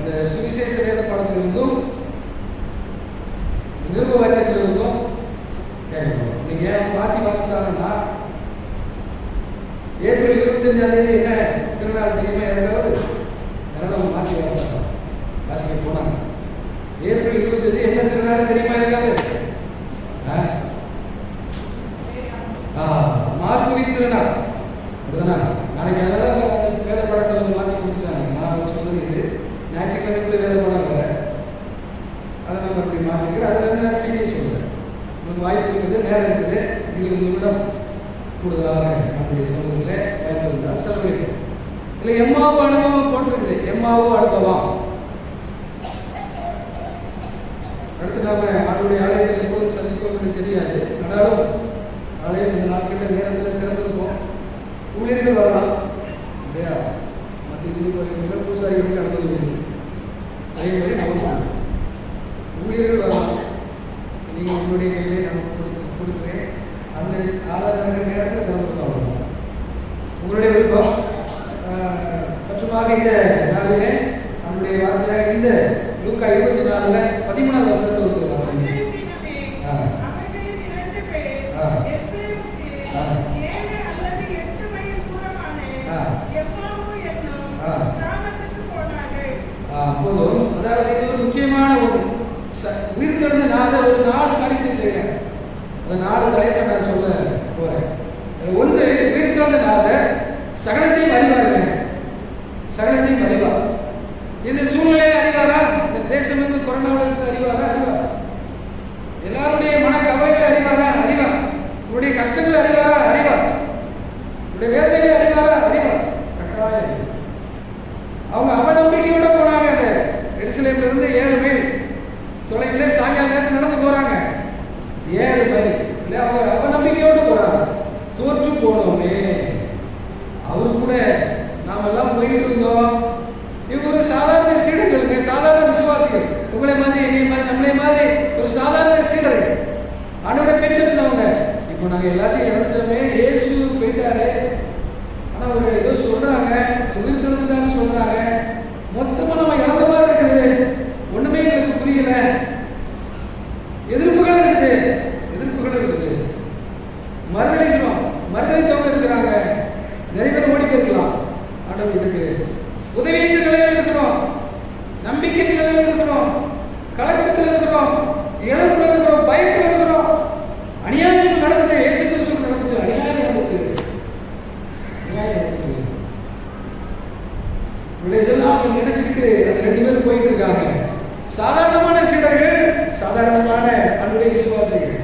அந்த சுவிசேஷ வேத பாடத்திலிருந்தும் நிருப வாக்கியத்திலிருந்தும் கேட்கணும். நீங்க மாற்றி வாசித்தாங்கன்னா ஏப்ரல் 25 என்ன திருநாள் தெரியுமா? யாராவது அதனால மாற்றி வாசிக்க போனாங்க. ஏப்ரல் 25 என்ன திருநாள் தெரியுமா? இருக்காது மார்கழி திருநாள் அப்படிதானா? நாளைக்கு அதெல்லாம் வேத படத்தை வந்து மாற்றி கொடுத்துட்டாங்க. நான் சொன்னது இது ஞாயிற்றுக்கிழமைக்குள்ள வேத படம் வேற, அதை நம்ம அப்படி மாற்றிக்கிறேன். அதில் இருந்து நான் செய்தியை சொல்கிறேன். உங்களுக்கு வாய்ப்பு இருக்குது, நேரம் இருக்குது, உங்களுக்கு நிமிடம் கூடுதலாக நம்முடைய சமூகத்தில் வாய்ப்பு செலவழிக்கும். இல்லை எம்மாவு அனுபவம் போட்டிருக்குது, எம்மாவு அனுபவம். அடுத்து நாம அவருடைய ஆலயத்தில் எப்போது சந்திப்போம் என்று தெரியாது. ஆனாலும் ஆலயம் இந்த நாட்களில் நேரத்தில் திறந்திருக்கும். ஊழியர்கள் வரலாம் இல்லையா? மத்திய பூசாரிகளுக்கு அனுமதி உண்டு. அதே மாதிரி நம்ம ஊழியர்கள் வரலாம். நீங்கள் உங்களுடைய கையிலே நம்ம கொடுக்குறேன். அந்த ஆராதனை நேரத்தில் திறந்திருக்கோம். உங்களுடைய விருப்பம். மற்றும் இந்த நாளிலே நம்முடைய வார்த்தையாக இந்த லூக்கா 24 13வது வசனத்தை ஒரு வாசிங்க. போதும். அதாவது இது ஒரு முக்கியமான ஒன்று. உயிர் தெழுந்த நாதர் ஒரு 4 காரியத்தை செய்யறேன். அந்த 4 தலைப்பை நான் சொல்ல போறேன். ஒன்று, உயிர் தெழுந்த நாதர் சகலத்தையும் அறிவார்கள். சகலத்தையும் அறிவார். இந்த சூழ்நிலையை அறிவாரா? இந்த தேசம் வந்து கொரோனாவில் அறிவாரா? அறிவார். எல்லாருடைய மன கவலைகளை அறிவாரா? அறிவார். உங்களுடைய கஷ்டங்களை அறிவாரா? அறிவார். உங்களுடைய வேதனைகளை அறிவாரா? அறிவார். கட்டாயம். அவங்க அவநம்பிக்கையோட போனாங்க. அந்த எருசலேம்ல இருந்து 7 மைல் தொலைவில் சாயங்கால நேரத்தில் நடந்து போறாங்க. 7 மைல் இல்லை, அவங்க அவநம்பிக்கையோடு போறாங்க. தோற்று போனோமே, அவரு கூட நாம எல்லாம் போயிட்டு இருந்தோம். இவங்க ஒரு சாதாரண சீடர்கள், சாதாரண விசுவாசிகள். உங்களை மாதிரி, என்னை மாதிரி, நம்மளை மாதிரி ஒரு சாதாரண சீடர்கள். ஆண்டவரை பின்பற்றினவங்க. இப்போ நாங்கள் எல்லாத்தையும் இழந்துட்டோமே, இயேசு போயிட்டாரு. ஆனால் அவங்க ஏதோ சொல்றாங்க, உயிர் தெழுந்துட்டாங்க சொல்றாங்க. மொத்தமாக நம்ம இழந்த மாதிரி இருக்குது. ஒண்ணுமே எங்களுக்கு புரியல. எதிர்ப்புகள் இருக்குது, எதிர்ப்புகள் இருக்குது. மறுதளிக்கிறோம், மறுதளித்தவங்க இருக்கிறாங்க. நிறைய பேர் ஓடி போயிருக்கலாம். ஆண்டவர் இருக்கு. உதவியற்ற நிலையில் இருக்கிறோம், நம்பிக்கை நிலையில் இருக்கிறோம், கலக்கத்தில் இருக்கிறோம், இழப்புல இருக்கிறோம், பயத்தில் இருக்கிறோம். அநியாயம் நடந்துட்டு, இயேசு கிறிஸ்து நடந்துட்டு, அநியாயம் நடந்துட்டு, அநியாயம் நடந்துட்டு. இதெல்லாம் நினைச்சுக்கிட்டு அந்த 2 பேரும் போயிட்டு இருக்காங்க. சாதாரணமான சீடர்கள், சாதாரணமான அன்புடைய விசுவாசிகள்.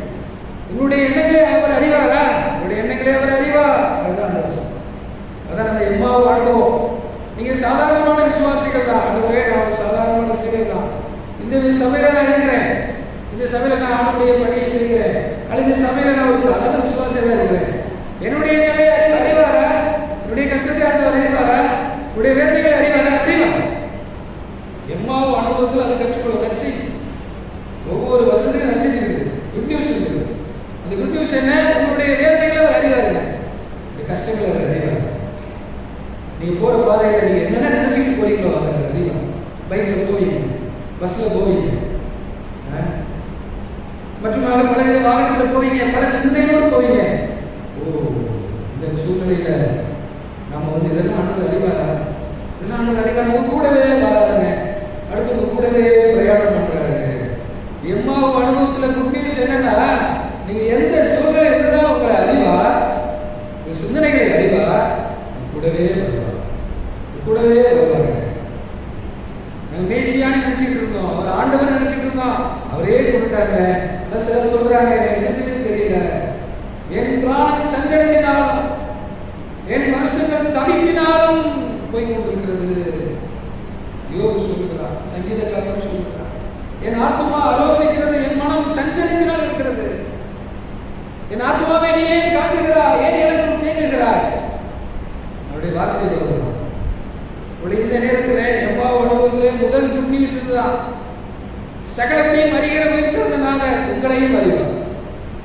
உங்களுடைய எண்ணங்களே அவர் அறிவாரா? உங்களுடைய எண்ணங்களே அவர் அறிவார். அதுதான் அந்த வசனம். அதான் அந்த எம்மாவு அனுபவம். நீங்க சாதாரணமான விசுவாசிகள் தான். அதுவே நான் சாதாரணமான சீடர் தான். இந்த சபையில நான் இருக்கிறேன், இந்த சபையில நான் ஆண்டுடைய பணியை செய்கிறேன், அல்லது இந்த சபையில நான் ஒரு சாதாரண விசுவாசியாக தான் இருக்கிறேன். என்னுடைய நிலையை அறிவாரா? என்னுடைய கஷ்டத்தை ஆண்டவர் அறிவாரா? உடைய வேதனைகளை அறிவாரா? அறிவார். எம்மாவு அனுபவத்தில் அதை கற்றுக்கொள்ளும். நச்சு ஒவ்வொரு வசனத்திலும் நச்சு இருக்குது, குட் நியூஸ் இருக்குது. அந்த குட் நியூஸ் என்ன? உங்களுடைய வேதனைகளை அவர் அறிவார், கஷ்டங்களை அவர் அறிவார். நீங்க போற பாதையில நீங்க என்னென்ன நினைச்சிட்டு போறீங்களோ அதை அறிவார். பைக்ல போவீங்க, பஸ்ல போவீங்க, மற்றும் பலவித வாகனத்தில் போவீங்க, பல சிந்தனைகளோடு போவீங்க. ஓ, இந்த சூழ்நிலையில நாம வந்து இதெல்லாம் ஆண்டவர் அறிவாரா? இதெல்லாம் ஆண்டவர் அறிவாரா? உங்க கூடவே வராதுங்க, அடுத்து உங்க கூடவே பிரயாணம் பண்றாரு. எம்மாவு அனுபவத்துல குட் நியூஸ் என்னன்னா, நீங்க எந்த சூழ்நிலை இருந்ததா உங்களை அறிவார், உங்க சிந்தனைகளை அறிவார், கூடவே வருவார், கூடவே வருவாங்க. நாங்கள் மேசியான்னு நினைச்சிட்டு இருந்தோம், அவர் ஆண்டவர் நினைச்சிட்டு இருந்தோம், அவரே கொண்டுட்டாங்க. சிலர் சொல்றாங்க, என்ன செய்ய தெரியல, என் பிராணம் சஞ்சலத்தினாலும் என் வருஷங்கள் தவிப்பினாலும் போய் கொண்டிருக்கிறது. யோகு சொல்லுகிறார், சங்கீதக்காரன் சொல்லுகிறார், என் ஆத்மா ஆலோசிக்கிறது, என் மனம் சஞ்சலத்தினால் இருக்கிறது. என் ஆத்மாவை நீ ஏன் காட்டுகிறாய், ஏன் எனக்கு தேங்குகிறாய்? அவருடைய வார்த்தை வருகிறார். இந்த நேரத்தில் எம்மாவு அனுபவத்திலே முதல் குட் நியூஸ் இதுதான். சகலத்தையும் அறிகிற வைத்திருந்தனால உங்களையும் அறிவார்.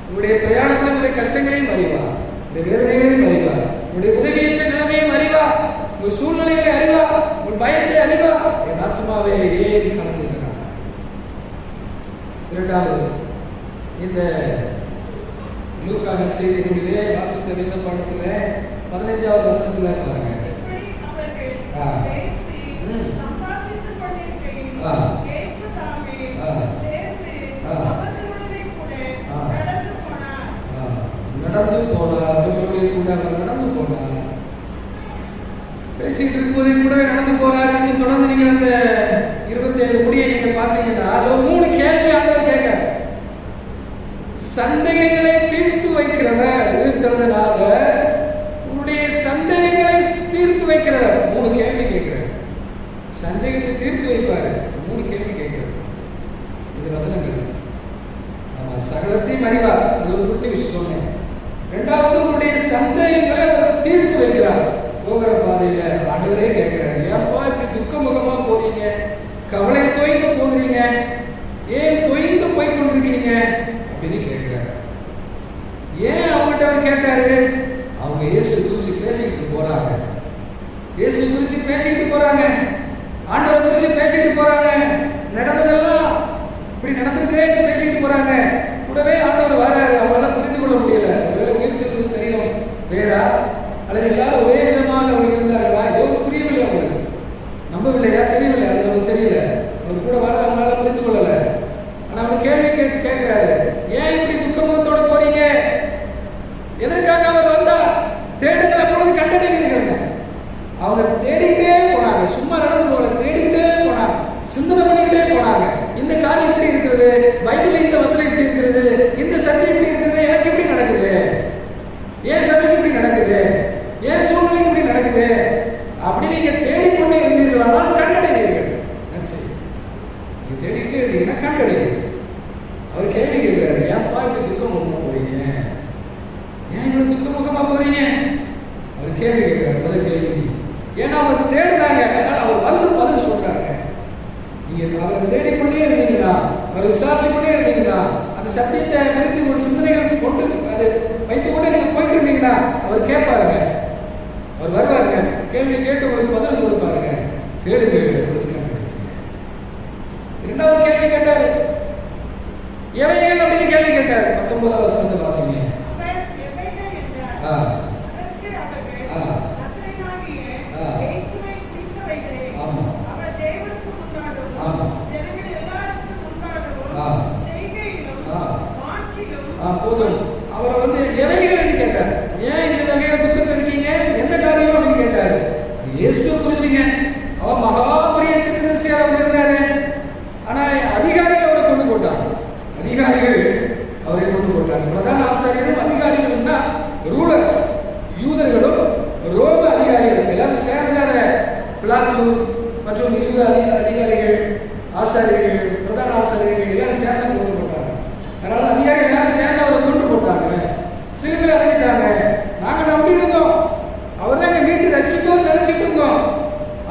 உங்களுடைய பிரயாணத்தில் உங்களுடைய கஷ்டங்களையும் அறிவார், உங்களுடைய வேதனைகளையும் அறிவார், உன்னுடைய உதவியற்ற நிலைமையும் அறிவா, உங்கள் சூழ்நிலைகளை அறிவா, உன் பயத்தை அறிவா. என் ஆத்மாவே ஏன் கலந்துகிறான். இரண்டாவது, இந்த லூக்கா நற்செய்தியிலே வாசித்த வேத பாடத்துல 15வது வசனத்துல பாருங்க. நடந்து போனார், அவர்களுடைய கூட அவர் நடந்து போனார். பேசிட்டு இருக்கும்போதே கூடவே நடந்து போறார். இன்னும் தொடர்ந்து நீங்க அந்த 27 முடியை நீங்க பாத்தீங்கன்னா அதுல 3 கேள்வி ஆண்டவர் கேட்க. சந்தேகங்களை தீர்த்து வைக்கிறவர், உயிர்த்தெழுந்தனாக உன்னுடைய சந்தேகங்களை தீர்த்து வைக்கிறவர். 3 கேள்வி கேட்கிறார். சந்தேகத்தை தீர்த்து வைப்பார். 3 கேள்வி கேட்கிறார். இந்த வசனங்கள் சகலத்தையும் அறிவார். அது ஒரு குட்டி விஷயம். இரண்டாவது, உங்களுடைய சந்தேகங்களை அவர் தீர்த்து வைக்கிறார். போகிற பாதையில ஆண்டவரே கேட்கிறார், ஏன்பா இப்படி துக்கமுகமா போறீங்க, கவலை தொய்ந்து போகிறீங்க, ஏன் தொய்ந்து போய் கொண்டிருக்கீங்க அப்படின்னு கேட்கிறார். ஏன் அவங்ககிட்ட அவர் கேட்டாரு? அவங்க இயேசு குறிச்சு பேசிக்கிட்டு போறாங்க. இயேசு குறிச்சு பேசிக்கிட்டு போறாங்க, ஆண்டவரை குறிச்சு பேசிக்கிட்டு போறாங்க. நடந்ததெல்லாம் இப்படி நடந்திருக்கே பேசிக்கிட்டு போறாங்க. கூடவே ஆண்டவர் வராரு. அவங்களால புரிந்து கொள்ள முடியல. ஒருவேளை உயிர்த்தெழுந்த சரீரம் வேறா அல்லது எல்லாரும் ஒரே விதமாக அவங்க இருந்தார்களா? ஏதோ புரியவில்லை, அவங்களுக்கு நம்பவில்லையா, தெரியவில்லை. அது நமக்கு தெரியல. அவர் கூட வர அவங்களால புரிந்து கொள்ளல. ஆனா அவர் கேள்வி கேட்கிறாரு, ஏன் இப்படி துக்கமுகத்தோட போறீங்க? எதற்காக அவர் வந்தா? தேடுங்கள் அப்பொழுது கண்டடைவீர்கள். அவங்க தேடிக்கிட்டே போனாங்க. சும்மா நடந்து போல தேடிக்கிட்டே போனாங்க, சிந்தனை பண்ணிக்கிட்டே போனாங்க. இந்த காரியம் எப்படி இருக்கிறது, பைபிள் இந்த வசனம் எப்படி இருக்கிறது, இந்த சத்தியம் எப்படி இருக்கிறது, எனக்கு எப்படி நடக்குது, ஏன் சத்தியம் இப்படி நடக்குது, ஏன் சூழ்நிலை இப்படி நடக்குது அப்படி நீங்க தேடிக்கொண்டே இருந்தீர்களானால் கண்டடைவீர்கள். நீங்க தேடிக்கிட்டே இருந்தீங்கன்னா கண்டடைவீர்கள். அவர் கேள்வி கேட்கிறாரு, ஏன்பா இப்படி துக்கமுகமா போறீங்க, ஏன் இவ்வளவு துக்கமுகமா போறீங்க? அவர் கேள்வி கேட்கிறார். முதல் கேள்வி, ஏன்னா அவர் தேடினாங்க, அதனால அவர் வந்து பதில் சொல்றாங்க. நீங்க அவரை தேடிக்கொண்டே இருந்தீங்களா, அவர் விசாரிச்சு கொண்டே இருந்தீங்களா, அந்த சத்தியத்தை குறித்து ஒரு சிந்தனைகள் கொண்டு அதை வைத்துக் கொண்டே நீங்க போயிட்டு இருந்தீங்கன்னா அவர் கேட்பாருங்க, அவர் வருவாருங்க, கேள்வி கேட்டு உங்களுக்கு பதில் கொடுப்பாருங்க. தேடுங்க. இரண்டாவது கேள்வி கேட்டார், எவைகள் அப்படின்னு கேள்வி கேட்டார். 19வது வசனத்தை வாசிங்க. போதும். அவர் வந்து எவைகள் கேட்டார். ஏன் இந்த வகையில துக்கத்தில் இருக்கீங்க, எந்த காரியம் அப்படின்னு கேட்டார். இயேசுவை குறிச்சிங்க. அவர் மகாபரிய தீர்க்கதரிசியாக அவர் இருந்தாரு. ஆனா அதிகாரிகள் அவரை கொண்டு போட்டாங்க. அதிகாரிகள் அவரை கொண்டு போட்டாங்க. பிரதான ஆசாரியரும் அதிகாரிகள்னா ரூலர்ஸ், யூதர்களும் ரோம அதிகாரிகள் எல்லாரும் சேர்ந்தார பிலாத்து மற்றும் யூத அதிகாரிகள், ஆசாரியர்கள், பிரதான ஆசாரியர்கள் எல்லாரும் சேர்ந்து கொண்டு போட்டாங்க. அதனால அதிகாரிகள் எல்லாரும் சேர்ந்து அவரை கொண்டு போட்டாங்க, சிலுவையில் அடைஞ்சிட்டாங்க. நாங்க நம்பி இருந்தோம், அவர் தான் எங்க வீட்டு ரட்சிக்கணும்னு நினைச்சிட்டு இருந்தோம்.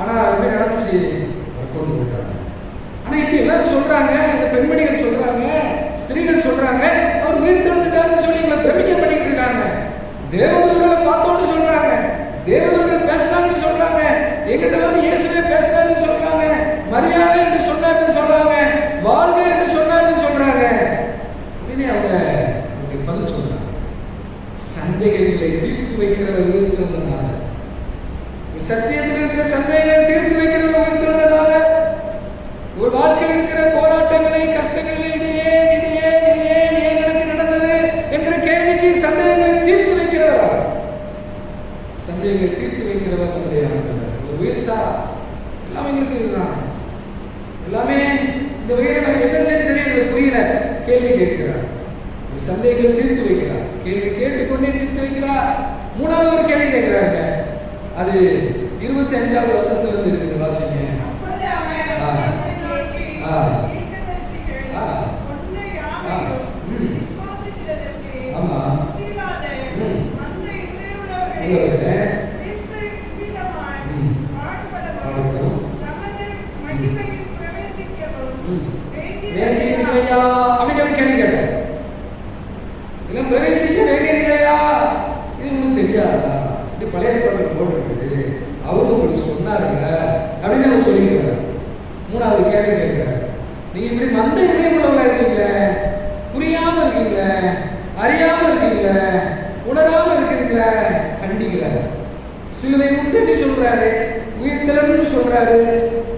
ஆனா இப்படி நடந்துச்சு, அவர் கொண்டு போட்டாங்க. ஆனா இப்ப எல்லாரும் சொல்றாங்க, இந்த பெண்மணிகள் சொல்றாங்க, ஸ்திரீகள் சொல்றாங்க, அவர் உயிர்த்தெழுந்துட்டாருன்னு சொல்லி எங்களை பிரமிக்க பண்ணிக்கிட்டு இருக்காங்க. தேவதூதர்களை பார்த்தோன்னு சொல்றாங்க, தேவதூதர்கள் பேசலாம்னு சொல்றாங்க, எங்கிட்ட வந்து இயேசுவே பேசலாம்னு சொல்றாங்க, மரியாதை என்று சொன்னார்னு சொல்றாங்க, வாழ்க என்று சொன்னார்னு சொல்றாங்க. அவங்க பதில் சொல்றாங்க. சந்தேகங்களை தீர்த்து வைக்கிறவர் இருக்கிறதுனால, சத்தியத்தில் இருக்கிற சந்தேகங்களை தீர்த்து வைக்கிறவர் இருக்கிறதுனால, ஒரு வாழ்க்கையில் இருக்கிற போராட்டங்களை, கஷ்டங்களை, இது ஏன் எனக்கு நடந்தது என்ற கேள்விக்கு சந்தேகங்களை தீர்த்து வைக்கிறவர், சந்தேகங்களை தீர்த்து வைக்கிறவர் நம்முடைய ஆண்டவர். ஒரு உயிர்த்தா எல்லாமே எங்களுக்கு இதுதான். எல்லாமே இந்த உயிரை நம்ம என்ன செய்ய தெரியல, புரியல, கேள்வி கேட்கிறார். சந்தேகங்களை தீர்த்து வைக்கிறார். கேட்டுக்கொண்டே தீர்த்து வைக்கிறார். மூணாவது ஒரு கேள்வி கேட்கிறாங்க. அது 25வது வசனத்திலிருந்து இருக்குது, வாசிங்க. ஆமா, அப்படின்னு கேள்வி கேட்டார். பிரவேசிக்க வேண்டியது இல்லையா, இது உங்களுக்கு தெரியாதா? பழைய பழைய ஏற்பாட்டில் போட்டிருக்குது, அவரு உங்களுக்கு சொன்னாருங்க அப்படின்னு அவர் சொல்லிக்கிறார். மூணாவது கேள்வி கேட்கிறார், நீங்க இப்படி மந்த இதயம் உள்ளவங்களா இருக்கீங்களே, புரியாம இருக்கீங்களே, அறியாம இருக்கீங்களே, உணராம இருக்கீங்களே, கண்டிக்கிறார். சிலுவை உண்டு சொல்றாரு, உயிர் திறன்னு சொல்றாரு,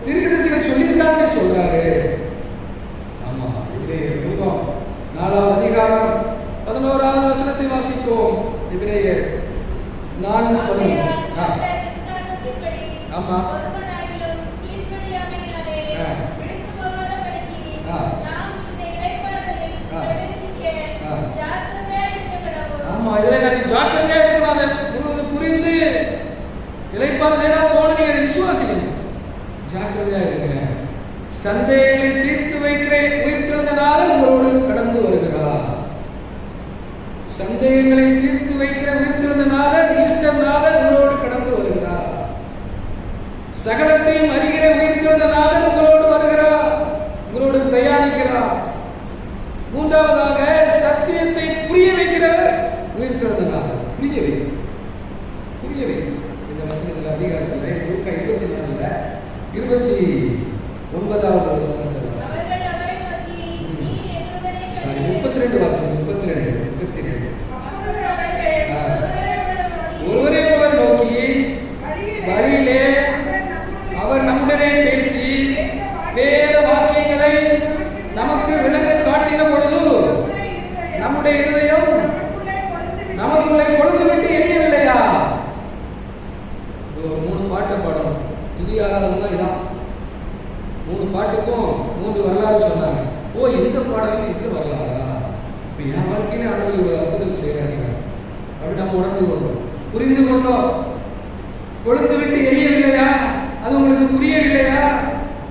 தீர்க்கதரிசிகள் சொல்லியிருக்காங்கன்னு சொல்றாரு. ஆமா, எபிரேயர் 4வது அதிகாரம் 11வது வசனத்தை வாசிப்போம். எபிரேயர் 4:11. ஆமா, ஆமா, இதுல நான் ஜாக்கிரதையா இருக்கணும். புரிந்து இளைப்பாறுதல் நேரம் போன நீங்க விசுவாசிக்கணும். ஜாக்கிரதையா இருங்க. சந்தேகங்களை தீர்த்து வைக்கிறேன், உயிர்த்தெழுந்தனால உங்களோடு கடந்து வருகிறார். சந்தேகங்களை தீர்த்து வைக்கிற உயிர்த்தெழுந்தனால ஈஸ்டர்னால உங்களோடு கடந்து வருகிறார். சகலத்தையும் அறிகிற உயிர்த்தெழுந்தனால உங்களோடு வருகிறார், உங்களோடு பிரயாணிக்கிறார். மூன்றாவதாக சத்தியத்தை புரிய வைக்கிறவர் உயிர்த்தெழுந்தனால. புரிய வை. இந்த வசனத்தில் அதிகாரத்தில் லூக்கா 24ல 29வது வசனத்தில் 32 வாசனம் 32 ஒருவரே ஒருவர் நோக்கி வழியிலே அவர் நம்முடனே பேசி வேற வாக்கியங்களை நமக்கு விளங்க காட்டின பொழுது நம்முடைய இருதயம் நமக்குள்ளே கொழுந்து விட்டு எரியவில்லையா? 3 பாட்டு பாடணும். துதி ஆராதனை இதான். 3 பாட்டுக்கும் 3 வரலாறு சொன்னாங்க. ஓ, இந்த பாடலுக்கு இந்த வரலாறா? இப்போ என் வாழ்க்கையில ஆண்டவர் ஒரு அற்புதம் செய்யறாங்க அப்படி நம்ம உணர்ந்து கொண்டோம், புரிந்து கொண்டோம். கொழுந்து விட்டு எரியவில்லையா? அது உங்களுக்கு புரியவில்லையா?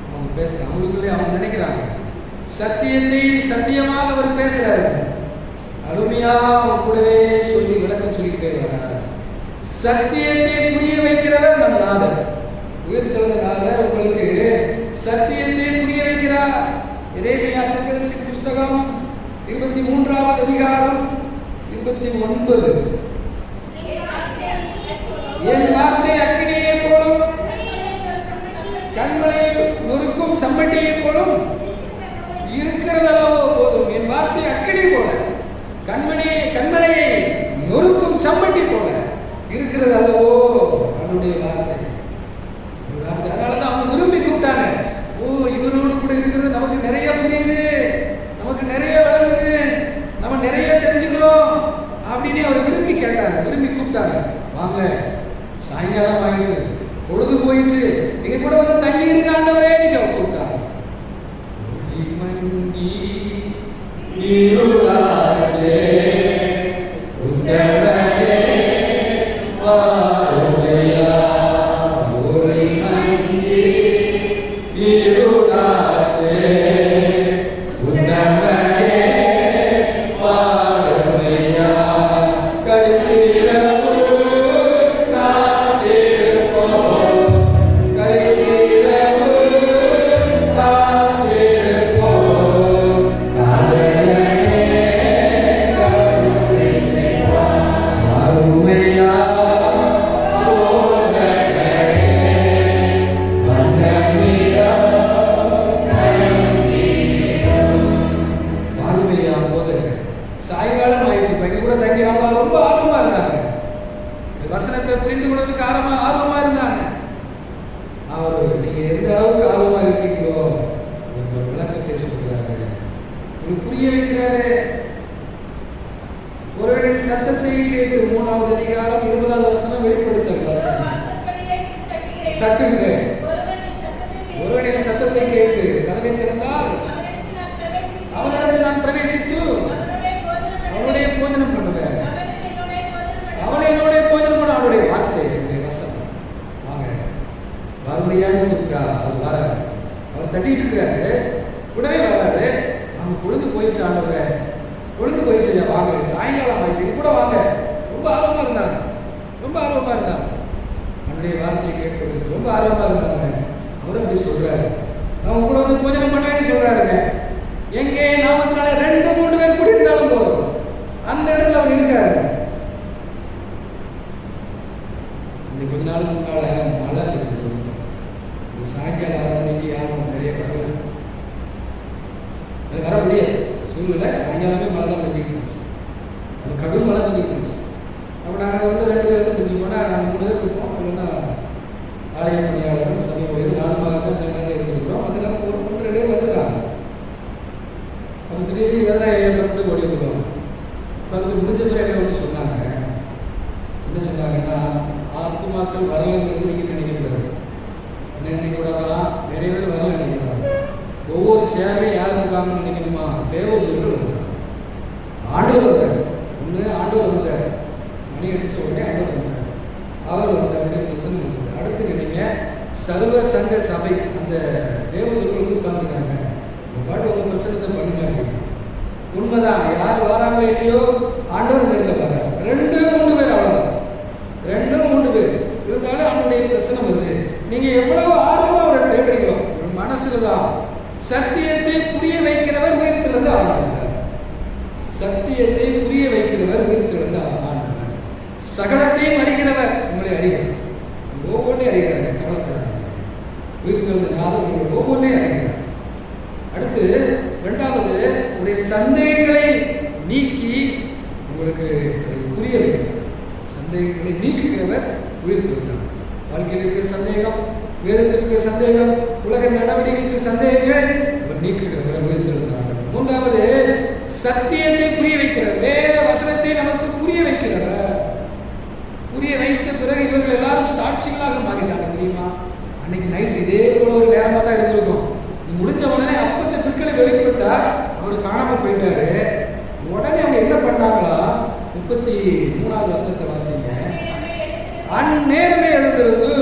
அவங்க பேசுறாங்க, அவங்களுக்குள்ளே அவங்க நினைக்கிறாங்க. சத்தியத்தை சத்தியமாக அவர் பேசுறாரு. அருமையா அவங்க கூடவே சொல்லி விளக்க சொல்லிக்கிட்டே வர்றார். சத்தியத்தை புரிய வைக்கிறவர் நம் நாதர். உயிர்த்தெழுந்த நாதர் உங்களுக்கு சத்தியத்தை புரிய வைக்கிறார். எரேமியா தீர்க்கதரிசி புஸ்தகம் 23வது அதிகாரம் 29. என் வார்த்தை அக்கினியை போலும் கண்களை நொறுக்கும் சம்பட்டியை போலும் இருக்கிறதல்லவோ போதும். என் வார்த்தை அக்கினி போல கண்மலையை நொறுக்கும் சம்பட்டி போல இருக்கிறது அல்லவோ அவனுடைய வார்த்தை. அதனாலதான் அவங்க விரும்பி கூப்பிட்டாங்க. ஓ, இவரோடு கூட இருக்கிறது நமக்கு நிறைய புரியுது, நமக்கு நிறைய வளருது, நம்ம நிறைய தெரிஞ்சுக்கிறோம் அப்படின்னு அவர் விரும்பி கேட்டாங்க, விரும்பி கூப்பிட்டாங்க. வாங்க, சாயங்காலம் ஆயிட்டு பொழுது போயிட்டு நீங்க கூட வந்து தங்கி இருக்க ஆண்டவரே நீங்க கூப்பிட்டாங்க. வர முடியாது சூழ்நிலை. சாயங்காலமே மழை தான் பெஞ்சிக்கிட்டு அது கடும் மழை பெஞ்சிக்கிட்டு. அப்போ நாங்கள் வந்து 2 பேருக்கு பிடிச்சி போனால் நாங்கள் 3 பேர் இருப்போம். இல்லைன்னா ஆலய பணியாளரும் சமய பணியாளரும் 4 மாதம் தான் சென்னையில் இருந்துருக்கிறோம். அதுக்காக ஒரு 3 பேர் வந்துருக்காங்க. அப்போ திடீர்னு எதனா ஏற்பட்டு ஓடி வந்துடுவாங்க. அதுக்கு முடிஞ்ச பிறகு என்ன வந்து சொன்னாங்க, என்ன சொன்னாங்கன்னா, ஆத்துமாக்கள் வரலங்கிறது நீங்கள் நினைக்கக்கூடாது. என்ன நினைக்கூடாதான், நிறைய பேர் வரல நினைக்கிறாங்க. ஒவ்வொரு சேர்லையும் யார் இருக்காங்கன்னு நினைக்கணுமா, தேவதூர்கள் வந்துட்டாங்க. ஆண்டவர் வந்தார். ஒன்று ஆண்டவர் வந்துட்டார், மணி அடித்த உடனே ஆண்டவர் வந்தார். அவர் வந்தார், பிரசன்னம் வந்தார். அடுத்து நினைங்க, சர்வ சங்க சபை அந்த தேவதூர்கள் உட்கார்ந்துருக்காங்க. பாட்டு ஒரு பிரசனத்தை பண்ணுங்க. உண்மைதான், யார் வராங்களோ இல்லையோ ஆண்டவர் நேரில் வர 2-3 பேர் அவ்வளோதான். 2-3 பேர் இருந்தாலும் அவனுடைய பிரசனம் வருது. நீங்க எவ்வளவு ஆர்வமா அவரை தேடுறீங்களோ மனசுல தான். சத்தியத்தை புரிய வைக்கிறவர் உயிர்த்திலிருந்து ஆண்டவர். சத்தியத்தை புரிய வைக்கிறவர் உயிர்த்திலிருந்து ஆண்டவர். சகலத்தையும் அறிகிறவர் உங்களை அறிகிறார். ஒவ்வொன்றையும் அறிகிறார். கவலைப்படாது. உயிர்த்திலிருந்து நாதர் ஒவ்வொன்றையும் அறிகிறார். அடுத்து 2வது, உடைய சந்தேகங்களை நீக்கி உங்களுக்கு புரிய வைக்கிறார். சந்தேகங்களை நீக்குகிறவர் உயிர்த்திருக்கிறார். வாழ்க்கையில் இருக்கிற சந்தேகம், வேதத்தில் இருக்கிற சந்தேகம், உலக நடவடிக்கைகளுக்கு சந்தேகங்கள் அவர் நீக்குகிறவர் உயிர்த்திருக்கிறார். 3வது, சத்தியத்தை புரிய வைக்கிறவர். வேத வசனத்தை நமக்கு புரிய வைக்கிறவர். புரிய வைத்த பிறகு இவர்கள் எல்லாரும் சாட்சிகளாக மாறிட்டாங்க. தெரியுமா, அன்னைக்கு நைட் இதே போல ஒரு நேரமாக தான் இருந்திருக்கும். முடிஞ்ச உடனே அப்பத்தை பிற்களை வெளிப்பட்டா அவர் காணாமல் போயிட்டாரு. உடனே அவங்க என்ன பண்ணாங்களா, 33வது வசனத்தை வாசிங்க. அந்நேரமே எழுந்திருந்து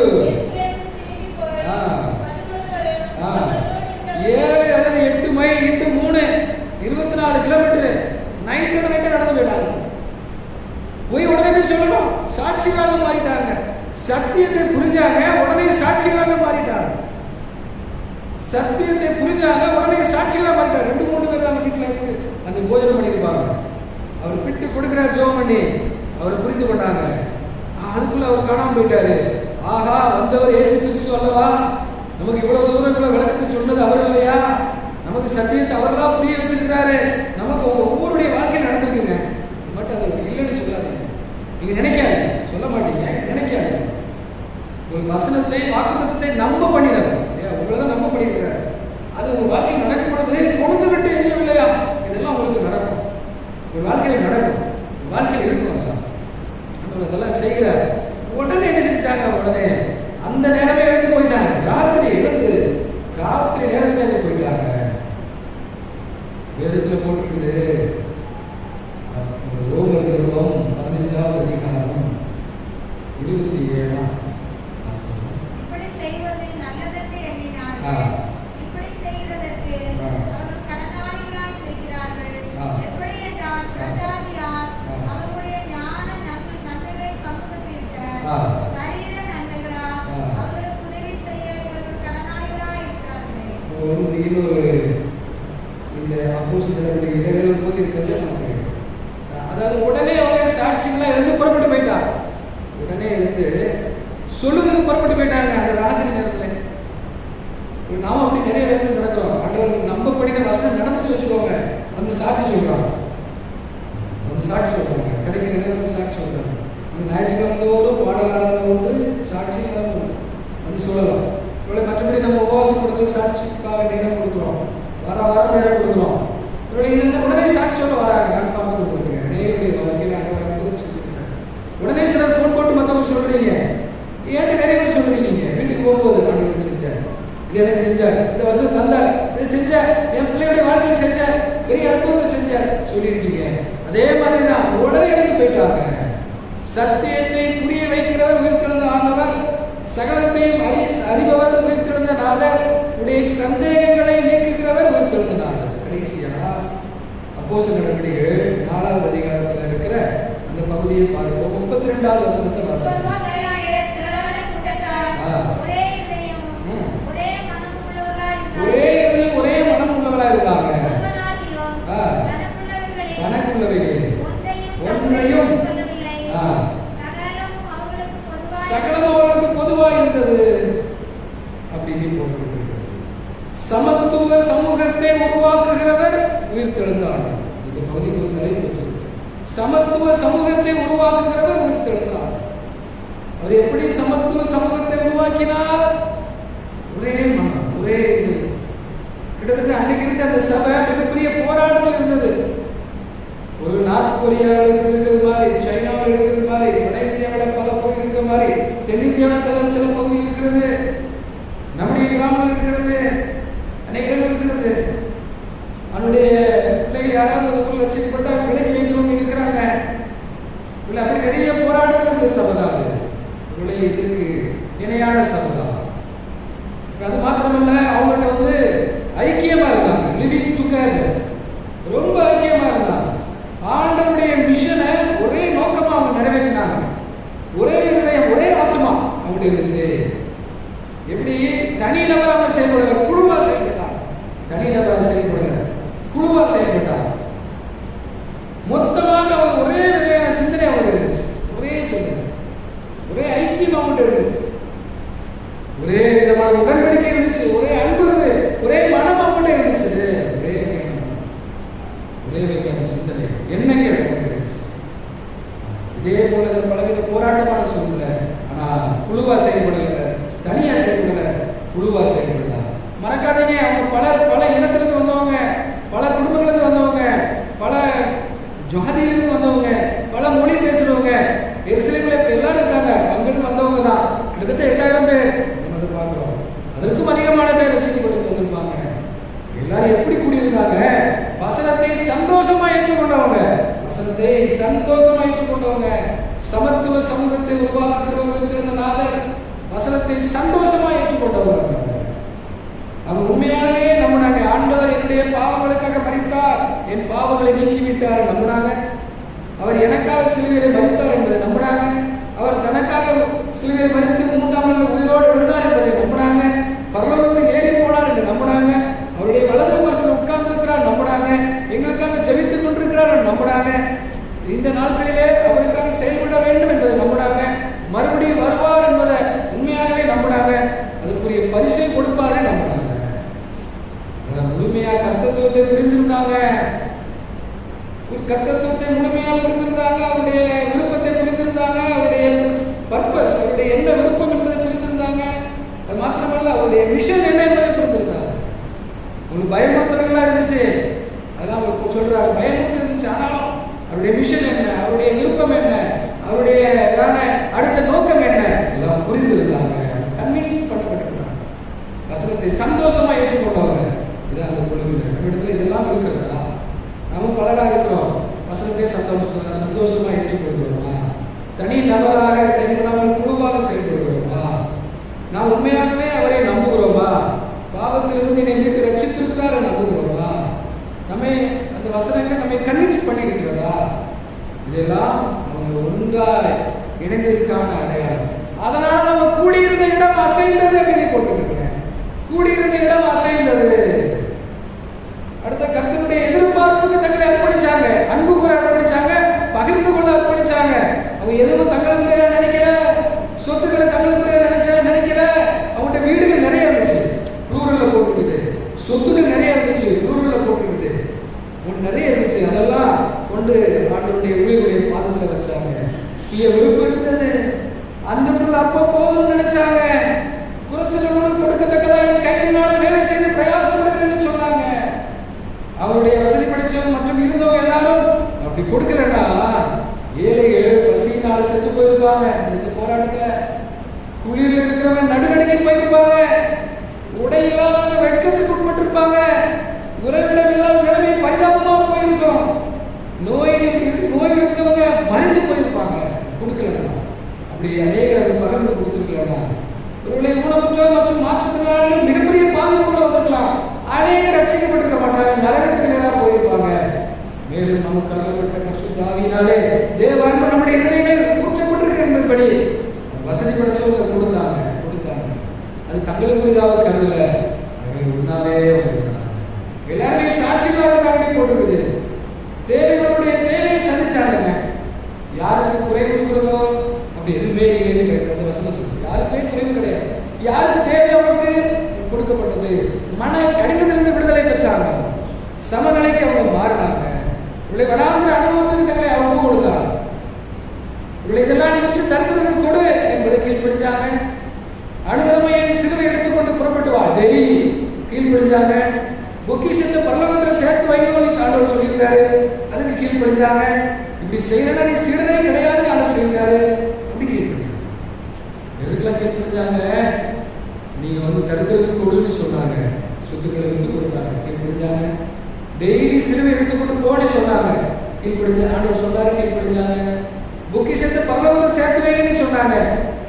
7 அல்லது 8 மைல் இன்ட்டு 3 24 கிலோமீட்டர் நைட்டோட நைட்டை நடந்து போயிட்டாங்க. போய் உடனே சொல்லணும், சாட்சிகளாக மாறிட்டாங்க. சத்தியத்தை புரிஞ்சாங்க, உடனே சாட்சிகளாக மாறிட்டாங்க. சத்தியத்தை புரிஞ்சாங்க, உடனே சாட்சிகளாக மாறிட்டார். 2-3 பேர் தான் வீட்டில் இருந்து அந்த போஜனம் பண்ணியிருப்பாங்க. அவர் பிட்டு கொடுக்குறார், ஜோம் பண்ணி அவரை புரிந்து கொண்டாங்க. அதுக்குள்ள அவர் காணாமல் போயிட்டாரு. ஆஹா, வந்தவர் இயேசு கிறிஸ்து அல்லவா, நமக்கு இவ்வளவு தூரக்குள்ள விளக்கத்தை சொன்னது அவர் இல்லையா, நமக்கு சத்தியத்தை அவர்தான் புரிய வச்சிருக்கிறாரு, நமக்கு ஒவ்வொருடைய வாழ்க்கையில் நடந்திருக்குங்க. பட் அது இல்லைன்னு சொல்லாதீங்க. நீங்க நினைக்காது, சொல்ல மாட்டீங்க, நினைக்காது. ஒரு வசனத்தை வாக்குத்தத்தத்தை நம்ப பண்ணினார், உங்களை தான் நம்ப பண்ணியிருக்கிறார். அது உங்க வாழ்க்கையில் நடக்கும் பொழுது கொண்டு விட்டு எரியவில்லையா, இதெல்லாம் உங்களுக்கு நடக்கும். ஒரு வாழ்க்கையில் நடக்கும், வாழ்க்கையில் இருக்கும். அதெல்லாம் செய்கிறார். உடனே என்ன செஞ்சாங்க, உடனே அந்த நேரமே எழுந்து போயிட்டாங்க. ராத்திரி நேரத்தில் எழுந்து போயிட்டாங்க. வேதத்தில் போட்டிருக்குது, ரோமர் நிருபம் 15வது அதிகாரம் 27ஆம் வசனம். இப்படி செய்வது நல்லதென்று எண்ணினார்கள், இப்படி செய்வதற்கு அவர்கள் கடனாளிகளாய் இருக்கிறார்கள். எப்படி என்றால் பிரஜாதியார் அவர்களுடைய ஞான நன்மைகளை பங்குபற்றிருக்கிறார். சரீர நன்மைகளால் அவர்களுக்கு உதவி செய்ய இவர்கள் கடனாளிகளாய் இருக்கிறார்கள். இன்னொரு இந்த அப்போஸ்தலர்களுடைய இடைவேளை போது இருக்கிறது நமக்கு. அதாவது உடனே அவங்க சாட்சிகளா எழுந்து புறப்பட்டு போயிட்டாங்க. உடனே எழுந்து சொல்லுவதற்கு புறப்பட்டு போயிட்டாங்க. அந்த ராத்திரி நேரத்தில் நாம அப்படி நிறைய இடத்துல நடக்கிறோம். ஆண்டவர் நம்ம படிக்கிற வசனம் நடந்துட்டு வச்சுக்கோங்க, வந்து சாட்சி சொல்றாங்க, வந்து சாட்சி சொல்றாங்க, கிடைக்கிற நேரத்தில் சாட்சி சொல்றாங்க. அந்த ஞாயிற்றுக்கிழமை தோறும் பாடலாளர்கள் உண்டு, சாட்சிகளும் வந்து சொல்லலாம். இவ்வளோ மற்றபடி நம்ம உபவாசம் கொடுத்து சாட்சிக்காக நேரம் கொடுக்குறோம், வாரம் நேரம் கொடுக்குறோம். உடனே சாட்சி சொல்ல வராங்க. நான் பார்த்து கொடுக்குறேன் நேருடைய வாழ்க்கையில் உடனே சிலர் ஃபோன் போட்டு மற்றவங்க சொல்றீங்க, ஏன்ட்டு நிறைய பேர் சொல்றீங்க. வீட்டுக்கு போகும்போது நான் செஞ்சேன், இது என்ன செஞ்சார், இந்த வசனம் தந்தார், இதை செஞ்சார், என் பிள்ளையுடைய வாழ்க்கையில் செஞ்சார், பெரிய அற்புதத்தை செஞ்சார் சொல்லியிருக்கீங்க. அதே மாதிரி தான் உடனே எழுந்து போயிட்டாங்க. சத்தியத்தை புரிய வைக்கிறவர் உயிர்த்தெழுந்த ஆண்டவர், சகலத்தையும் அறிபவர் உயிர்த்தெழுந்த நாதர், உடைய சந்தேகங்களை நீக்குகிறவர் உயிர்த்தெழுந்த நாதர். கடைசியா அப்போஸ்தலர் நடவடிக்கைகள் 4வது அதிகாரத்தில் இருக்கிற அந்த பகுதியை பார்ப்போம். 32வது வசனத்தை வாசிப்போம். ஒரே மனம் உள்ளவர்களா இருக்காங்க. தனக்குள்ளவைகள் ஒன்றையும் சகலம் அவர்களுக்கு பொதுவாக இருந்தது அப்படின்னு போட்டு சமத்துவ சமூகத்தை உருவாக்குகிறவர் உயிர்த்தெழுந்தார். இந்த பகுதிக்கு ஒரு நிலை வச்சிருக்கு. சமத்துவ சமூகத்தை உருவாக்குகிறவர் உயிர்த்தெழுந்தார். அவர் எப்படி சமத்துவ சமூகத்தை உருவாக்கினார்? ஒரே மனம், ஒரே இது. கிட்டத்தட்ட அன்னைக்கு இருந்த அந்த சபை மிகப்பெரிய போராட்டத்தில் இருந்தது. ஒரு நார்த் கொரியாவில் இருக்கிறது மாதிரி, சைனாவில் இருக்கிறது மாதிரி, வட இந்தியாவில் பல பகுதி இருக்கிற மாதிரி, தென்னிந்தியாவில் சில பகுதி இருக்கிறது, நம்முடைய கிராமம் இருக்கிறது, அநேக இடம் இருக்கிறது. அவனுடைய பிள்ளைகள் யாராவது ஒரு ஊரில் வச்சுக்கப்பட்டா விலைக்கு வைக்கிறவங்க இருக்கிறாங்க. இல்லை அப்படி நிறைய போராட்டங்கள் இந்த சபைதான். இவளை இதற்கு இணையான சபைதான். அது மாத்திரமல்ல, அவங்கள்ட்ட வந்து ஐக்கியமா இருந்தாங்க. லிவிங் டுகெதர், ரொம்ப ஐக்கியமா இருந்தாங்க. ஆண்டவருடைய மிஷனை ஒரே நோக்கமா அவங்க நிறைவேற்றினாங்க. ஒரே இதயம், ஒரே ஆத்மா அப்படி இருந்துச்சு. எப்படி தனிநபராக செயல்படல, குழுவா செயல்பட்டாங்க. தனிநபராக செயல்படல, குழுவா செயல்பட்டாங்க. மொத்தமாக அவங்க ஒரே வகையான சிந்தனை அவங்க இருந்துச்சு. ஒரே சிந்தனை, ஒரே ஐக்கியம் அவங்க இருந்துச்சு. ஒரே விதமான உடன்படிக்கை இருந்துச்சு. ஒரே அன்பு இருந்தது. ஒரே மனம் அவங்க இருந்துச்சு. ஒரே வகையான சிந்தனை, எண்ணங்கள் அவங்க இருந்துச்சு. இதே போல பலவித போராட்டமான சூழ்நிலை. ஆனால் குழுவா செயல்படல, தனியா செயல்படல, குழுவா செயல்படல. மறக்காதீங்க, அவங்க பல இனத்திலிருந்து வந்தவங்க, பல குடும்பங்களிலிருந்து வந்தவங்க, பல ஜாதியிலிருந்து வந்தவங்க, பல மொழி பேசுறவங்க. எருசலேமில் எல்லாரும் இருக்காங்க, அங்கிருந்து வந்தவங்க தான். கிட்டத்தட்ட 8000 பேர் நம்ம பார்க்கிறோம். அதற்கும் அதிகமான பேர் ரசிக்கப்பட்டு வந்திருப்பாங்க. எல்லாரும் எப்படி கூடியிருந்தாங்க? வசனத்தை சந்தோஷமா ஏற்றுக்கொண்டவங்க, வசனத்தை சந்தோஷமா ஏற்றுக்கொண்டவங்க. சமத்துவ சமூகத்தை உருவாக்குகிறவங்க நாதர் வசனத்தை சந்தோஷமா ஏற்றுக்கொண்டவங்க. அவங்க உண்மையானவே நம்பினாங்க. ஆண்டவர் என்னுடைய பாவங்களுக்காக மரித்தார், என் பாவங்களை நீக்கிவிட்டார் நம்பினாங்க. அவர் எனக்காக சிலுவையிலே மரித்தார் என்பதை நம்பினாங்க. அவர் தனக்காக சிலுவையை மரித்து 3ஆம் நாள் உயிரோடு இருந்தார் என்பதை நம்பினாங்க. பரலோகத்துக்கு ஏறி போனார் என்று நம்பினாங்க. அவருடைய வலது பரிசில் உட்கார்ந்து இருக்கிறார் நம்பினாங்க. எங்களுக்காக ஜெபித்துக் கொண்டிருக்கிறார் நம்பினாங்க. இந்த நாட்களிலே அவருக்காக செயல்பட வேண்டும் என்பதை நம்பினாங்க. மறுபடியும் வருவார் என்பதை உண்மையாகவே நம்பினாங்க. அதுக்குரிய பரிசை கொடுப்பாரு நம்பினாங்க. முழுமையாக கர்த்தத்துவத்தை புரிந்திருந்தாங்க. கர்த்தத்துவத்தை முழுமையாக புரிந்திருந்தாங்க. அவருடைய விருப்பத்தை புரிந்திருந்தாங்க. அவருடைய பர்பஸ், அவருடைய என்ன விருப்பம் என்பதை புரிந்திருந்தாங்க. அது மாத்திரமல்ல, அவருடைய மிஷன் என்ன என்பதை புரிந்திருந்தாங்க. உங்களுக்கு பயமுறுத்துறவங்களா இருந்துச்சு, அதான் அவர் சொல்றாரு, பயமுறுத்தி இருந்துச்சு. ஆனாலும் அவருடைய மிஷன் என்ன, அவருடைய விருப்பம் என்ன, அவருடைய அடுத்த நோக்கம் என்ன எல்லாம் புரிந்திருந்தாங்க. கன்வின்ஸ் பண்ணப்பட்டிருக்கிறாங்க. வசனத்தை சந்தோஷமா ஏற்றுக்கொண்டவங்க. இதான் அந்த குழுவில் நம்ம இடத்துல இதெல்லாம் இருக்கிறதா? நம்ம பலராக இருக்கிறோம். வசனத்தை சந்தோஷமா ஏற்றுக்கொள்கிறோமா? தனி நபராக செயல்படாமல் குழுவாக செயல்படுகிறோமா? நாம் உண்மையாகவே அவரை நம்புகிறோமா? பாவத்திலிருந்து என்னை மீட்டு ரட்சித்திருக்கிறார் நம்புகிறோமா? நம்மை அந்த வசனங்கள் நம்மை கன்வின்ஸ் பண்ணியிருக்கிறதா? இதெல்லாம் அவங்க ஒன்றாய் இணைந்திருக்கான அடையாளம். அதனால நம்ம கூடியிருந்த இடம் அசைந்தது அப்படின்னு போட்டுருக்கேன். கூடியிருந்த இடம் அசைந்தது. அடுத்த கர்த்தருடைய எதிர்பார்ப்புக்கு தங்களை அர்ப்பணிச்சாங்க, அன்பு கூற அர்ப்பணிச்சாங்க, பகிர்ந்து கொள்ள அர்ப்பணிச்சாங்க. அவங்க எதுவும் தங்களுக்குரிய நினைக்கல, சொத்துக்களை தங்களுக்குரிய நினைக்கல. அவங்கள்ட்ட வீடுகள் நிறைய இருந்துச்சு, ரூரல்ல போட்டுருக்குது. சொத்துக்கள் நிறைய இருந்துச்சு, ரூரல்ல போட்டுருக்குது. அவங்களுக்கு நிறைய இருந்துச்சு. அதெல்லாம் கொண்டு ஆண்டவருடைய ஊழியர்களை பாதத்தில் வச்சாங்க. சுய விருப்பம் இருந்தது. அந்த அப்போ போதும் நினைச்சாங்க. குறைச்சல் கொடுக்கத்தக்கதா என் கையினால வேலை செய்து பிரயாசப்படுறேன்னு சொன்னாங்க. அவருடைய வசதி படிச்சவங்க மற்றும் இருந்தவங்க எல்லாரும் அப்படி கொடுக்கலன்னா ஏழைகள் பசியினால் செத்து போயிருப்பாங்க. இந்த போராட்டத்துல குளிரில் இருக்கிறவங்க நடுநடுங்கி போயிருப்பாங்க. உடை இல்லாதவங்க வெட்கத்துக்கு உட்பட்டிருப்பாங்க. உறவிடம் இல்லாத நிலைமை பரிதாபமா போயிருக்கும். நோயில் இருந்தவங்க மறைந்து போயிருப்பாங்க கொடுக்கலன்னா. அப்படி அநேகர் பகிர்ந்து கொடுத்துருக்கலன்னா ஒருவேளை ஊனமுற்றோர் மற்றும் மாற்றுத்திறனாளிகள் மிகப்பெரிய பாதிப்புள்ள வந்திருக்கலாம். அநேகர் ரட்சிக்கப்பட்டிருக்க மாட்டாங்க, நரகத்துக்கு நேராக போயிருப்பாங்க. மேலும் நமக்கு அருளப்பட்ட பரிசுத்த ஆவியினாலே தேவ அன்பு நம்முடைய இதயங்களில் ஊற்றப்பட்டிருக்க என்பதன்படி வசதி படைச்சவங்க கொடுத்தாங்க. அது தங்களுக்குரியதாக கருதல, உண்ணாவே எல்லாருமே சாட்சிகளாக போட்டுருக்குது. தேவைகளுடைய தேவையை சந்திச்சாங்க. யாருக்கு குறைவு இருக்கிறதோ அப்படி எதுவுமே இல்லைன்னு அந்த வசனம் சொல்லுது. யாருக்குமே குறைவு கிடையாது. யாருக்கு தேவை அவருக்கு கொடுக்கப்பட்டது. மன கடினத்திலிருந்து விடுதலை கீழ்ப்படிஞ்சாங்க. பொக்கிஷத்தை பரலோகத்தில் சேர்த்து வைக்கணும்னு ஆண்டவர் சொல்லியிருந்தாரு, அதுக்கு கீழ்ப்படிஞ்சாங்க. இப்படி செய்யறா நீ சீடனே கிடையாதுன்னு ஆண்டவர் சொல்லியிருந்தாரு, அப்படி கீழ்ப்படிஞ்சாங்க. எதுக்கெல்லாம் கீழ்ப்படிஞ்சாங்க? நீங்க தடுத்தவருக்கு கொடுன்னு சொன்னாங்க, சொத்துக்களை வித்து கொடுத்தாங்க, கீழ்ப்படிஞ்சாங்க. டெய்லி சிறுவை எடுத்துக்கொண்டு போன்னு சொன்னாங்க, கீழ்ப்படிஞ்சாங்க. ஆண்டவர் சொன்னாரு, கீழ்ப்படிஞ்சாங்க. பொக்கிஷத்தை பரலோகத்தில் சேர்த்து வைங்கன்னு சொன்னாங்க,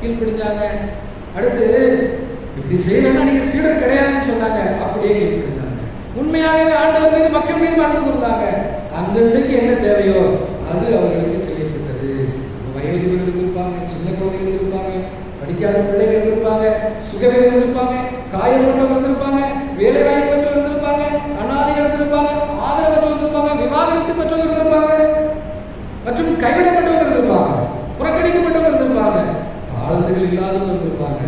கீழ்ப்படிஞ்சாங்க. அடுத்து இப்படி செய்யலன்னா நீங்க சீடர் கிடையாதுன்னு சொன்னாங்க, அப்படியே கீழ்ப்படிஞ்சாங்க. உண்மையாகவே ஆண்டவர் மீது மக்கள் மீது அன்பு கொண்டாங்க. அந்த இடத்துக்கு என்ன தேவையோ அது அவர்களுக்கு செய்யப்பட்டது. வயதுகள் இருந்திருப்பாங்க, சின்ன குழந்தைகள் இருப்பாங்க, படிக்காத பிள்ளைகள் இருப்பாங்க, சுகவீனம் இருப்பாங்க, காயப்பட்டவர்கள் இருப்பாங்க, வேலை வாய்ப்பற்றவர்கள் இருந்திருப்பாங்க, அனாதைகள் இருந்திருப்பாங்க, ஆதரவற்றவர்கள் இருப்பாங்க, விவாகரத்து பெற்றவர்கள் இருப்பாங்க, மற்றும் கைவிடப்பட்டவர்கள் இருந்திருப்பாங்க, புறக்கணிக்கப்பட்டவர்கள் இருந்திருப்பாங்க, தாழ்ந்துகள் இல்லாதவர்கள் இருந்திருப்பாங்க,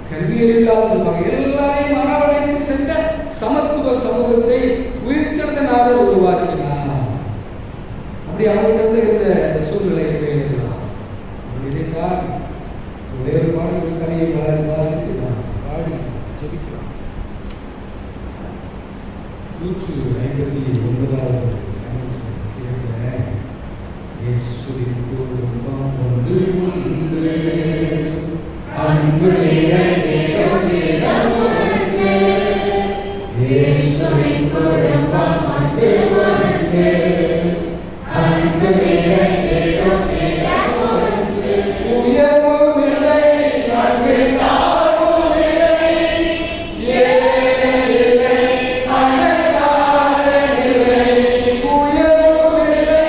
கல்வியல் இல்லாதவர்கள் இருப்பாங்க. எல்லாரையும் அரவணைத்து சென்ற சமத்துவ சமூகத்தை உயிர்த்தெழுந்தனாக உருவாக்கினார். அப்படி அவர்கிட்ட இருந்த சூழ்நிலைகளை இருக்கலாம். இதைத்தான் வேறு பாடல்கள் கவியை வாசித்து பாடி ஜெபிக்கலாம். 159வது இயேசுவின் குடும்பம் ஒன்று உண்டு, அன்பு நிறைந்திடும் இடம் உண்டு. இயேசுவின் குடும்பம் ஒன்று உண்டு, அன்பு நிறைந்திடும் இடம் உண்டு. உயர்வும் இல்லை, அன்பு தாழ்வும் இல்லை, ஏழை இல்லை, பணக்காரன் இல்லை. உயர்வும் இல்லை,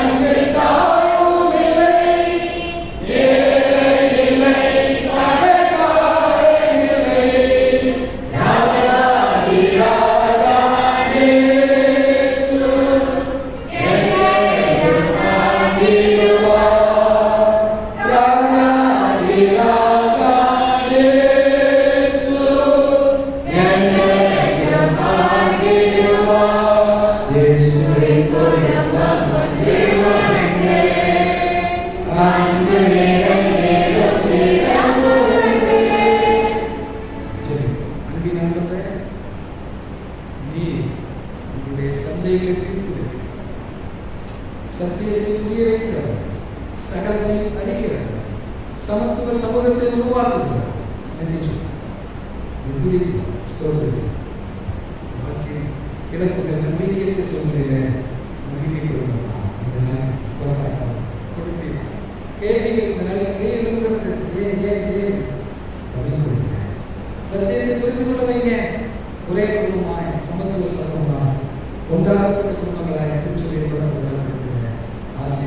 அன்பு தாழ்வும் இல்லை, ஏழை இல்லை, பணக்காரன் இல்லை. சத்தியத்தை புரிய வைக்கிறார், சகலத்தை அழிக்கிறார், சமத்துவ சமூகத்தை உருவாக்குகிறார். இழப்புகள் நம்பிக்கையற்ற சூழ்நிலையில நம்பிக்கை கொடுக்கலாம். இதனால் போராட்டம் கொடுத்து கேள்விகள் இந்த நல்ல நிலையில் இருக்கிறது. ஏன் ஏன் ஏன் பதில் கொடுங்க. சத்தியத்தை புரிந்து கொள்ள வைங்க. ஒரே குடும்பமாய் சமத்துவ சமூகமாய் ஒன்றாகப்பட்ட குடும்பங்களாய் திருச்சபையை தொடர்பு ஆசை.